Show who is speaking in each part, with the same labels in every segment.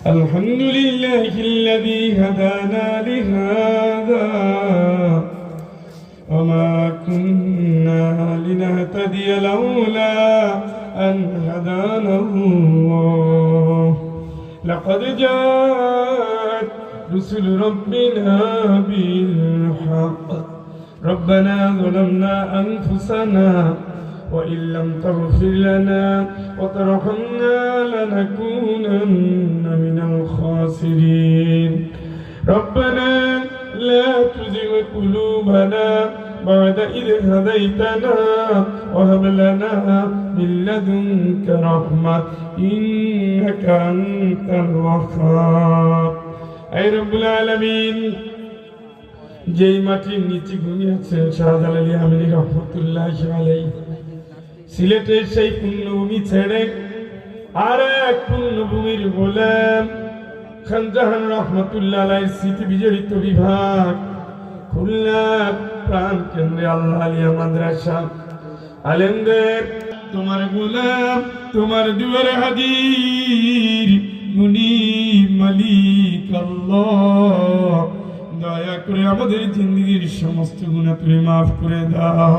Speaker 1: الحمد لله الذي هدانا لهذا وما كنا لنهتدي لولا أن هدانا الله لقد جاءت رسل ربنا بالحق ربنا ظلمنا أنفسنا وإن لم تغفر لنا وترحمنا لنكونن من الخاسرين ربنا لا تزغ قلوبنا بعد إذ هديتنا وهب لنا من لدنك رحمة إنك أنت الوهاب أي رب العالمين যেই মাটির নিচে ঘুমিয়েছেন শাহজালাল আমিনী রহমতুল্লাহ আলাইহি সিলেটের সেই পুণ্যভূমি ছেড়ে আর এক পুণ্যভূমির গোলাম খানজাহান রহমতুল্লাহ আলাইহির স্মৃতি বিজড়িত বিভাগ খুলনা প্রাণ কেন্দ্রে আল্লাহ আলিয়া মাদ্রাসা আলেমদের তোমার গোলাম তোমার দুয়ারে হাজির মুনি মালিক আল্লাহ দয়া করে আমাদের জিন্দেগীর সমস্ত গুনাহ তুমি মাফ করে দাও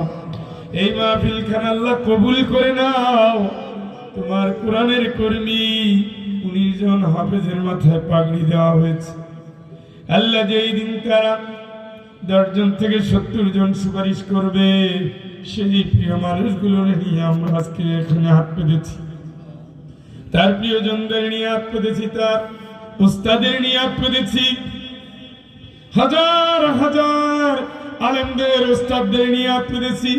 Speaker 1: এই মাহফিল খান আল্লাহ কবুল করে নাও তোমার কোরআনের কর্মী 19 জন হাফেজের মাথায় পাগড়ি দেওয়া হয়েছে আল্লাহ যেই দিন তারা 10 জন থেকে 70 জন সুপারিশ করবে সেই প্রিয় মানুষগুলোর নিয়ে আমরা আজকে এখানে হাত পেতেছি তার প্রিয়জনদের নিয়ে হাত পেতেছি তার উস্তাদের নিয়ে হাত পেতেছি হাজার হাজার আলেমদের উস্তাদদের নিয়ে হাত পেতেছি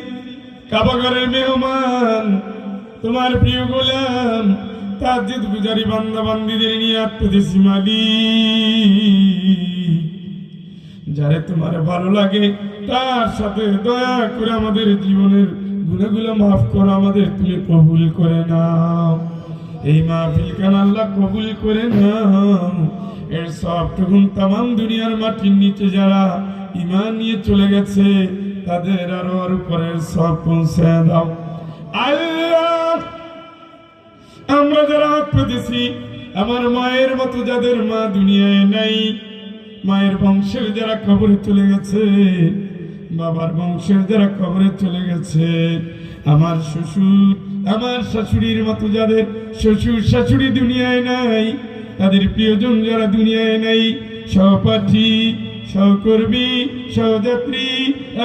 Speaker 1: কাবাগরের মেহমান তোমার প্রিয় গোলাম তাজ্জুদ গুজারি বান্দা বান্দীদের নিয়ে হাত পেতেছি মালিক যারে তোমার ভালো লাগে তার সাথে দয়া করে আমাদের জীবনের গুনাহগুলো মাফ করো আমাদের তুমি কবুল করে নাও এই মাহফিল খান আল্লাহ কবুল করে নাও এর সবটুকুন তামাম দুনিয়ার মাটির নিচে যারা ঈমান নিয়ে চলে গেছে তাদের আরো আর উপরের সব পৌঁছে দাও আল্লাহ আমরা যারা হাত পেতেছি আমার মায়ের মতো যাদের মা দুনিয়ায় নাই মায়ের বংশের যারা কবরে চলে গেছে বাবার বংশের যারা কবরে চলে গেছে আমার শ্বশুর আমার শাশুড়ির মতো যাদের শ্বশুর শাশুড়ি দুনিয়ায় নাই তাদের প্রিয়জন যারা দুনিয়ায় নাই সহপাঠী সহকর্মী সহযাত্রী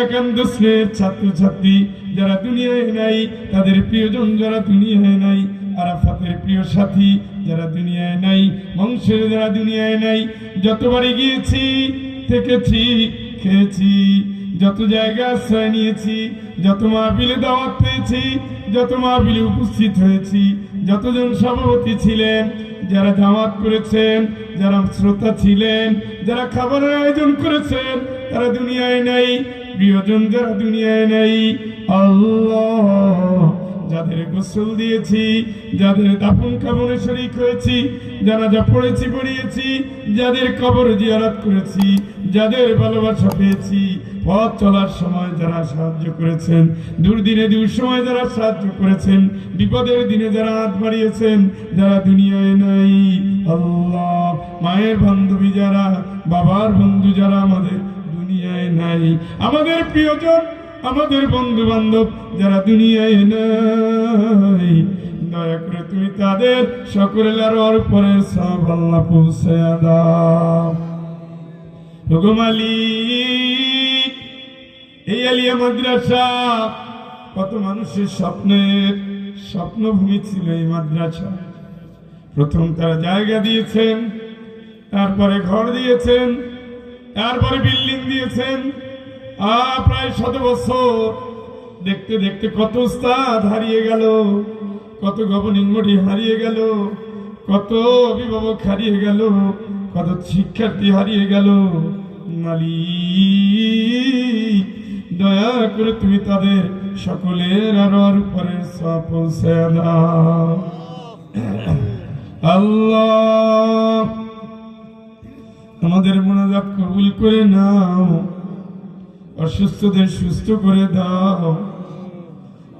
Speaker 1: একান্ত শ্রেণীর ছাত্রছাত্রী যারা দুনিয়ায় নাই তাদের প্রিয়জন যারা দুনিয়ায় নাই আরাফাতের প্রিয় সাথী যারা দুনিয়ায় নাই বংশের যারা দুনিয়ায় নাই যতবারই গিয়েছি থেকেছি খেয়েছি যত জায়গা আশ্রয় নিয়েছি যত মাহফিলে দাওয়াত পেয়েছি যত মাহফিলে উপস্থিত হয়েছি যতজন সভাপতি ছিলেন যারা জামাত করেছেন যারা শ্রোতা ছিলেন যারা খাবারের আয়োজন করেছেন তারা দুনিয়ায় নাই প্রিয়জন যারা দুনিয়ায় নাই আল্লাহ যাদের গোসল দিয়েছি যাদের দাফন কাফনে শরীক হয়েছি জানাজা পড়েছি পড়িয়েছি যাদের কবর জিয়ারত করেছি যাদের ভালোবাসা পেয়েছি পথ চলার সময় যারা সাহায্য করেছেন দুর্দিনে দুঃসময় যারা সাহায্য করেছেন বিপদের দিনে যারা হাত বাড়িয়েছেন যারা দুনিয়ায় নাই আল্লাহ মায়ের বান্ধবী যারা বাবার বন্ধু যারা আমাদের দুনিয়ায় নাই আমাদের প্রিয়জন আমাদের বন্ধু বান্ধব যারা দুনিয়ায় নাই দয়া করে তুমি তাদের সকলের আর উপরে সব আল্লাহ পৌঁছে দাও ওগো মালিক এই আলিয়া মাদ্রাসা কত মানুষের স্বপ্নের স্বপ্নভূমি ছিল এই মাদ্রাসা প্রথম তারা জায়গা দিয়েছেন তারপরে ঘর দিয়েছেন তারপরে বিল্ডিং দিয়েছেন প্রায় 100 বছর দেখতে দেখতে কত উস্তাদ হারিয়ে গেল কত গভর্নিং বডি হারিয়ে গেল কত অভিভাবক হারিয়ে গেল কত শিক্ষার্থী হারিয়ে গেল মালিক দয়া করে তুমি তাদের সকলের আর উপরের সব পৌঁছে দাও আল্লাহ আমাদের মোনাজাত কবুল করে নাও অসুস্থদের সুস্থ করে দাও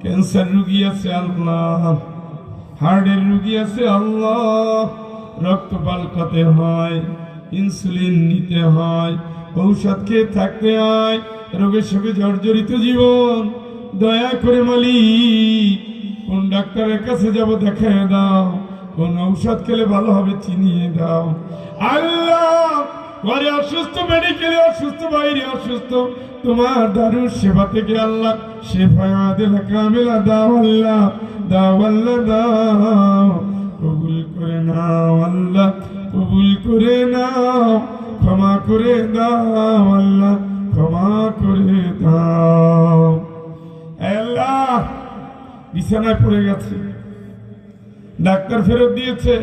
Speaker 1: ক্যান্সার রোগী আছে আল্লাহ হার্টের রোগী আছে আল্লাহ, রক্ত পাল্টাতে হয়, ইনসুলিন নিতে হয়, ঔষধ খেয়ে থাকতে হয়, রোগের সঙ্গে জর্জরিত জীবন। দয়া করে মালিক কোন ডাক্তারের কাছে যাব দেখায় দাও, কোন ঔষধ খেলে ভালো হবে চিনিয়ে দাও। আল্লাহ ঘরে অসুস্থ, মেডিকেলে অসুস্থ, বাইরে অসুস্থ, তোমার দারুর সেবা থেকে আল্লাহ শেফা দিল কামিলা দাও আল্লাহ, দাও আল্লাহ দাও, কবুল করে নাও আল্লাহ, কবুল করে নাও, ক্ষমা করে দাও আল্লাহ, ক্ষমা করে দাও। আল্লাহ বিছানায় পড়ে গেছে, ডাক্তার ফেরত দিয়েছে,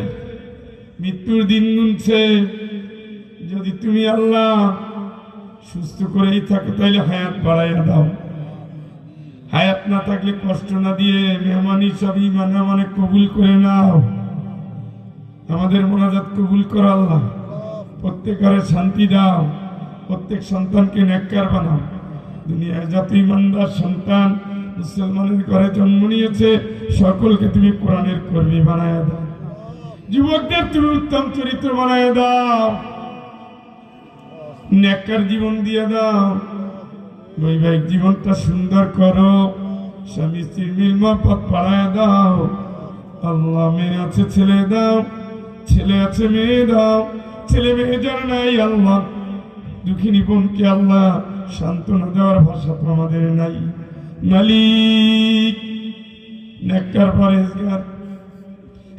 Speaker 1: মৃত্যুর দিন গুনছে। যদি তুমি আল্লাহ সুস্থ করেই থাকো তাইলে হায়াত বাড়াইয়া দাও, হায়াত না থাকলে কষ্ট না দিয়ে মেহমান হিসাবে মানে কবুল করে নাও। আমাদের মোনাজাত কবুল করো আল্লাহ, প্রত্যেক ঘরে শান্তি দাও, প্রত্যেক সন্তানকে নেককার বানাও। দুনিয়ায় যত ইমানদার সন্তান মুসলমানের ঘরে জন্ম নিয়েছে সকলকে তুমি কোরআনের কর্মী বানায় দাও, যুবকদের তুমি উত্তম চরিত্র বানায় দাও, নেককার জীবন দিয়ে দাও, বৈবাহিক জীবনটা সুন্দর করো, স্বামী স্ত্রীর মিল মহব্বত বাড়ায় দাও। আল্লাহ মেয়ে আছে ছেলে দাও, ছেলে আছে মেয়ে দাও, ছেলে মেয়ে যারা নাই আল্লাহ দুঃখিনী বোনকে আল্লাহ সান্ত্বনা দেওয়ার ভাষা তো আমাদের নাই। মালিক নেককার পরেজগার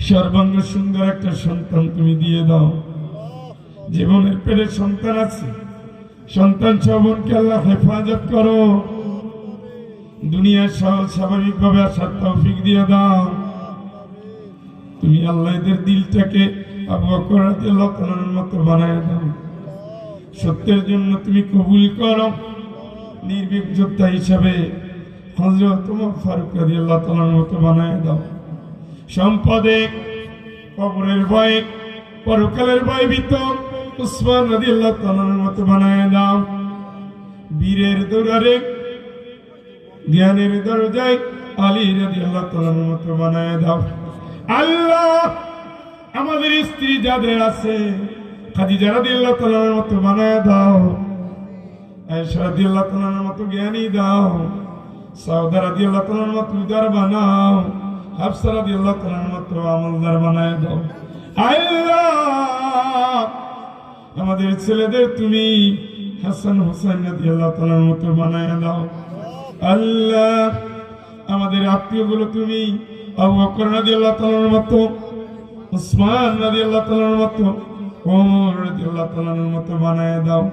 Speaker 1: সর্বাঙ্গ সুন্দর একটা সন্তান তুমি দিয়ে দাও। জীবনের পেটে সন্তান আছে, সন্তান সবনকে আল্লাহ হেফাজত করো, দুনিয়ার সহজ স্বাভাবিকভাবে আসার তৌফিক দিয়ে দাও। তুমি আল্লাহ এদের দিলটাকে আবু বকর রাদিয়াল্লাহু তাআলার মতো বানায় দাও, সত্যের জন্য তুমি কবুল করো। নির্ভীক যোদ্ধা হিসাবে হযরত ওমর ফারুক রাদিয়াল্লাহু তাআলার মতো বানায় দাও। সম্পদে কবরের ভয়ে পরকালের ভয় ভীত উসমান রাদিয়াল্লাহু তাআলার মতো বানায় দাও। বীরের দৌড়ারে জ্ঞানের দরজায় আলী রাদিয়াল্লাহু তাআলার মতো বানায় দাও। আল্লাহ আমাদের স্ত্রী যাদের আছে খাদিজা রাদিয়াল্লাহু তাআলার মতো বানায় দাও, আয়েশা রাদিয়াল্লাহু তাআলার মতো জ্ঞানী দাও, সাউদা রাদিয়াল্লাহু তাআলার মতো উদার বানাও, হাফসা রাদিয়াল্লাহু তাআলার মতো আমলদার বানায় দাও। আল্লাহ আমাদের ছেলেদের তুমি হাসান হোসেন রাদিয়াল্লাহু তাআলার মতো বানায় দাও। আল্লাহ আমাদের আত্মীয়গুলো তুমি আবু বকর রাদিয়াল্লাহু তাআলার মতো, উসমান রাদিয়াল্লাহু তাআলার মতো, ওমর রাদিয়াল্লাহু তাআলার মতো বানায় দাও।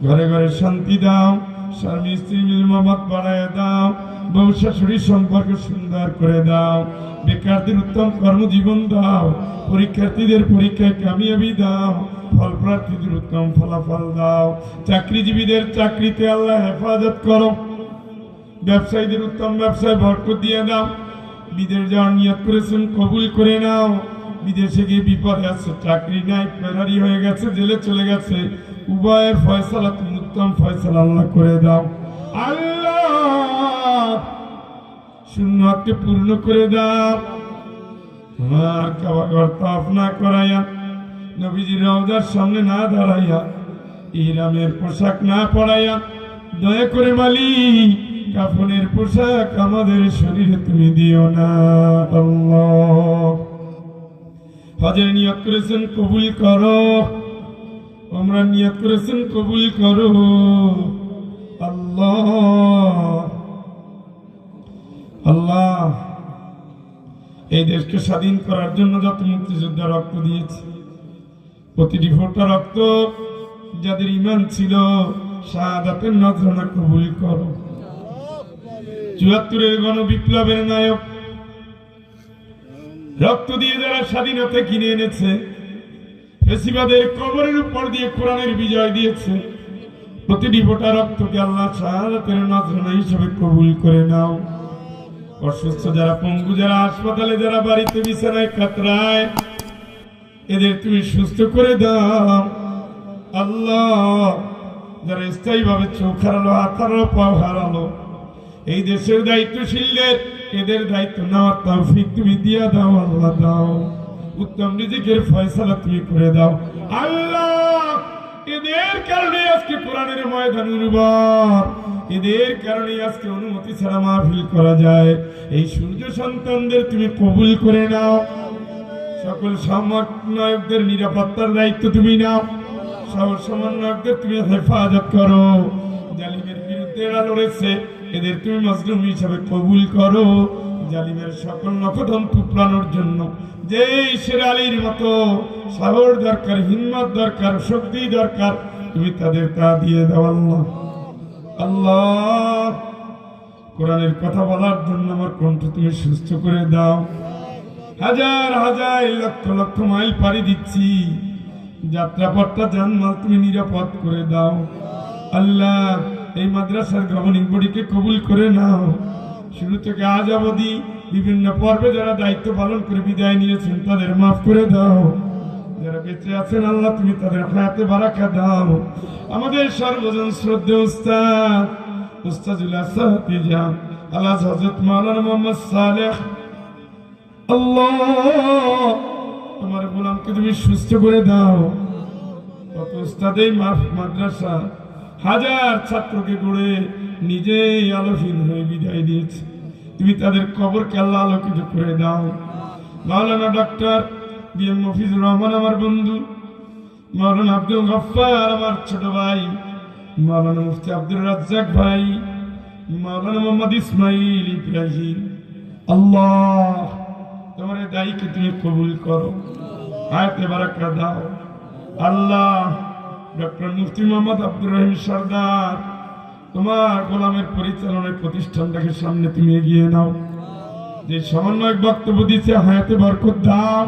Speaker 1: ঘরে ঘরে শান্তি দাও, স্বামী স্ত্রী মিল মহব্বত বাড়ায় দাও, বউ শাশুড়ির সম্পর্ক সুন্দর করে দাও, বেকারদের উত্তম কর্মজীবন দাও, পরীক্ষার্থীদের পরীক্ষায় কামিয়াবি দাও, ফল প্রার্থীদের উত্তম ফলাফল দাও, চাকরিজীবীদের চাকরিতে আল্লাহ হেফাজত করো, ব্যবসায়ীদের উত্তম ব্যবসায় বরকত দিয়ে দাও। বিদেশ যাওয়ার নিয়ত করেছেন কবুল করে নাও, বিদেশে গিয়ে বিপদে আছে, চাকরি নাই, ফেরারি হয়ে গেছে, জেলে চলে গেছে, উভয়ের ফয়সালা তুমি উত্তম ফয়সালা আল্লাহ করে দাও। আল্লাহ শূন্যকে পূর্ণ করে দাও। তোমার কাবাঘর তাওয়াফ না করাইয়া, নবীজির রওজার সামনে না দাঁড়াইয়া, ইহরামের পোশাক না পরাইয়া, দয়া করে মালিক কাফনের পোশাক আমাদের শরীরে তুমি দিও না। আল্লাহ হজের নিয়ত করেছেন কবুল করো, আমরা নিয়ত করেছেন কবুল করো। আল্লাহ আল্লাহ এই দেশকে স্বাধীন করার জন্য যত মুক্তিযোদ্ধা রক্ত দিয়েছে, প্রতিটি ফোঁটা রক্ত যাদের ঈমান ছিল শাহাদাতের নজরানা কবুল করো। ৭৪-এর গণবিপ্লবের নায়ক রক্ত দিয়ে যারা স্বাধীনতা কিনে এনেছে, ফেসিবাদের কবরের উপর দিয়ে কোরআনের বিজয় দিয়েছে, প্রতিটি ফোঁটা রক্তকে আল্লাহ শাহাদাতের নজরানা হিসেবে কবুল করে নাও। অসুস্থ যারা, পঙ্গু যারা, হাসপাতালে যারা, বাড়িতে বিছানায় কাতরায়, এদের তুমি সুস্থ করে দাও। আল্লাহ যারা স্থায়ীভাবে চোখ হারালো, হাত হারালো, পা হারালো, এই দেশের দায়িত্বশীলদের এদের দায়িত্ব নেওয়ার তৌফিক তুমি দিয়া দাও আল্লাহ দাও, উত্তম রিজিকের ফয়সালা তুমি করে দাও আল্লাহ। এদের কারণে আজকে কোরআনের ময়দান উর্বর, এদের কারণে আজকে অনুমতি ছাড়া মাহফিল করা যায়। এই সূর্য সন্তানদের তুমি কবুল করে নাও, সকল সমন্বয়কদের নিরাপত্তার দায়িত্ব তুমি নাও, সকল সমন্বয়কদের তুমি হেফাজত করো। জালিমের বিরুদ্ধে এরা লড়েছে, এদের তুমি মাজলুম হিসাবে কবুল করো। জালিমের সকল নখদম টুকরানোর জন্য যেই শের আলীর মতো সাহস দরকার, হিম্মত দরকার, শক্তি দরকার, তুমি তাদের তা দিয়ে দাও আল্লাহ। আল্লাহ, কোরআনের কথা বলার জন্য আমার কণ্ঠ তুমি সুস্থ করে দাও। হাজার হাজার লক্ষ লক্ষ মাইল পাড়ি দিচ্ছি, যাত্রাপথটা জানমাল তুমি নিরাপদ করে দাও আল্লাহ। এই মাদ্রাসার গভর্নিং বডিকে কবুল করে নাও, শুরু থেকে আজ অবধি বিভিন্ন পর্বে যারা দায়িত্ব পালন করে বিদায় নিয়েছেন তাদের মাফ করে দাও। যারা বেঁচে আছেন আল্লাহ তুমি তাদের হায়াতে বারাকা দাও। আমাদের সর্বজন শ্রদ্ধেয় উস্তাদুল আসাতিজা আল্লাহ হযরত মাওলানা মুহাম্মদ সালেহ, আল্লাহ তোমার গোলামকে তুমি সুস্থ করে দাও। কত উস্তাদেই মাদ্রাসা হাজার ছাত্রকে গড়ে নিজেই আলোহীন হয়ে বিদায় দিয়েছে, তুমি তাদের কবরকে আল্লাহ আলোকিত করে দাও। মাওলানা ডক্টর বিএম মফিজুর রহমান আমার বন্ধু, মাওলানা আব্দুল গফফার আমার ছোট ভাই, মাওলানা মুফতি আব্দুর রাজ্জাক ভাই, মাওলানা মোহাম্মদ ইসমাইল ইব্রাহিম, আল্লাহ তোমার এই দায়ীকে তুমি কবুল করো, হায়াতে বারাকা দাও আল্লাহ। ডক্টর মুফতি মোহাম্মদ আব্দুর রহিম সরদার, তোমার গোলামের পরিচালনায় প্রতিষ্ঠানটাকে সামনে তুমি এগিয়ে নাও। যে সমন্বয়ক বক্তব্য দিচ্ছে হায়াতে বরকত দাও।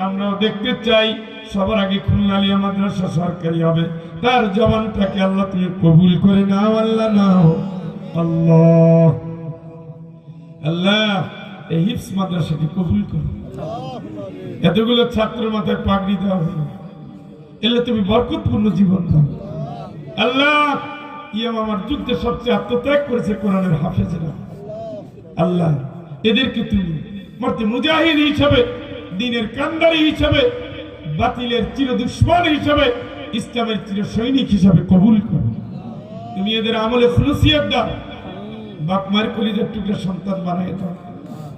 Speaker 1: আমরাও দেখতে চাই সবার আগে খুলনা আলিয়া মাদ্রাসা সরকারি হবে, তার জবানটাকে আল্লাহ তুমি কবুল করে নাও আল্লাহ নাও আল্লাহ। আল্লাহ এই হিফজ মাদ্রাসাকে কবুল করো, এতগুলো ছাত্র মাথায় পাগড়ি দেওয়া হলো, এলে তুমি বরকতপূর্ণ জীবন দাও আল্লাহ। ইয়াম আমার যুদ্ধে সবচেয়ে আত্মত্যাগ করেছে কোরআনের হাফেজেরা আল্লাহ, এদেরকে তুমি মর্তে মুজাহিদ হিসাবে, দ্বীনের কান্দারি হিসাবে, বাতিলের চির দুশ্মন হিসাবে, ইসলামের চির সৈনিক হিসাবে কবুল করো। তুমি এদের আমলে খুলুসিয়ত দাও, বাপ মায়ের কলিজার টুকরা সন্তান বানায় দাও।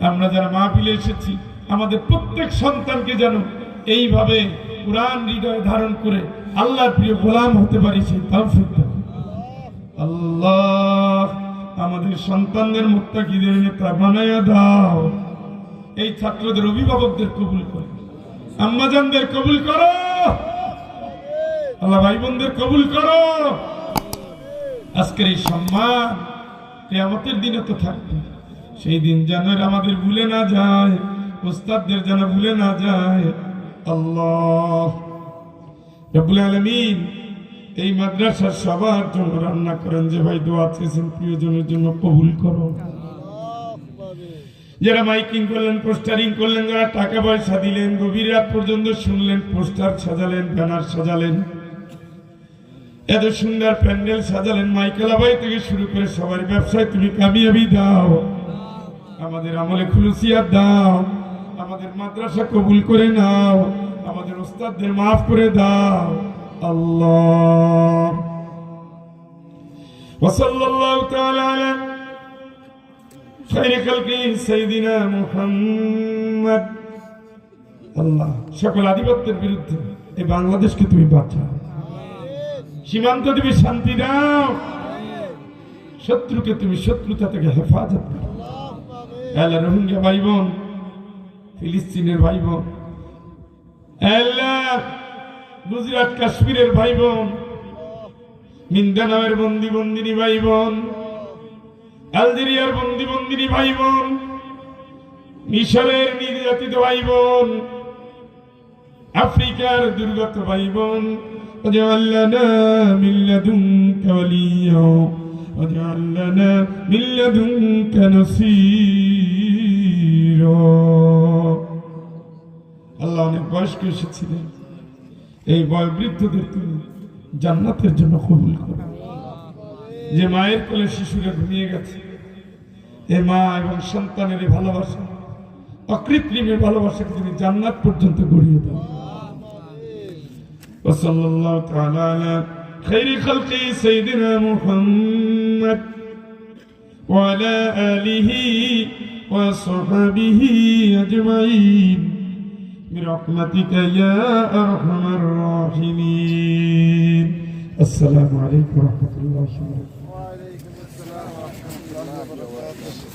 Speaker 1: আমরা যারা মাহফিলে এসেছি আমাদের প্রত্যেক সন্তানকে যেন এইভাবে কোরআন হৃদয়ে ধারণ করে আল্লাহর প্রিয় গোলাম হতে পারি সেই তৌফিক দাও আল্লাহ। আমাদের সন্তানদের মুত্তাকিদের নেতা বানায়া দাও। এই ছাত্রদের অভিভাবকদের কবুল করো, আম্মাজানদের কবুল করো আল্লাহ, ভাই বোনদের কবুল করো। আজকের এই সম্মান কিয়ামতের দিনে তো থাকবে, সেই দিন যেন আমাদের ভুলে না যায়, উস্তাদদের যেন ভুলে না যায় আল্লাহ রাব্বুল আলামিন। এই মাদ্রাসার সবার জন্য রান্না করেন যে ভাই দোয়া চেয়েছেন প্রিয়জনের জন্য কবুল করো। যারা মাইকিং করলেন, পোস্টারিং করলেন, যারা টাকা পয়সা দিলেন, গভীর রাত পর্যন্ত শুনলেন, পোস্টার সাজালেন, ব্যানার সাজালেন, এত সুন্দর প্যান্ডেল সাজালেন, মাইকেলাবাই থেকে শুরু করে সবার ব্যবসায় তুমি কামিয়াবি দাও, আমাদের আমলে খুলুসিয়াত দাও, আমাদের মাদ্রাসা কবুল করে নাও, আমাদের উস্তাদদের মাফ করে দাও আল্লাহ। ওয়াসাল্লাল্লাহু তাআলা আলা খায়রি খালকি সাইয়্যিদিনা মুহাম্মদ। আল্লাহ সকল আধিপত্যের বিরুদ্ধে এই বাংলাদেশকে তুমি বাঁচাও, সীমান্ত তুমি শান্তি দাও, শত্রুকে তুমি শত্রুতা থেকে হেফাজত করো আল্লাহ। রোহিঙ্গা ভাই বোন, ফিলিস্তিনের ভাই বোন, আল্লাহ গুজরাট কাশ্মীরের ভাই বোন, মিন্দানাওয়ের বন্দি বন্দিনী ভাই বোন, আলজেরিয়ার বন্দি বন্দিনী ভাই বোন, মিশরের নির্যাতিত ভাই বোন, আফ্রিকার দুর্গত ভাই বোন, واجعل لنا من لدنك وليا واجعل لنا من لدنك نصيرا। আল্লাহ অনেক বয়স্ক এসেছিলেন, এই বয়োবৃদ্ধদের তুমি জান্নাতের জন্য কবুল করো। যে মায়ের কোলে শিশুরা ঘুমিয়ে গেছে, এ মা এবং সন্তানের এই ভালোবাসা, অকৃত্রিমের ভালোবাসাকে তুমি জান্নাত পর্যন্ত গড়িয়ে দাও। ওয়াসাল্লাল্লাহু তাআলা আলা খায়রি খালকি সাইয়্যিদিনা মুহাম্মদ ওয়া আলা আলিহি ওয়া সাহবিহি আজমাইন বিরহমাতিকা ইয়া আরহামার রাহিমিন। আসসালামু আলাইকুম ওয়া রাহমাতুল্লাহি ওয়া বারাকাতুহু।
Speaker 2: وعليكم السلام ورحمة الله وبركاته.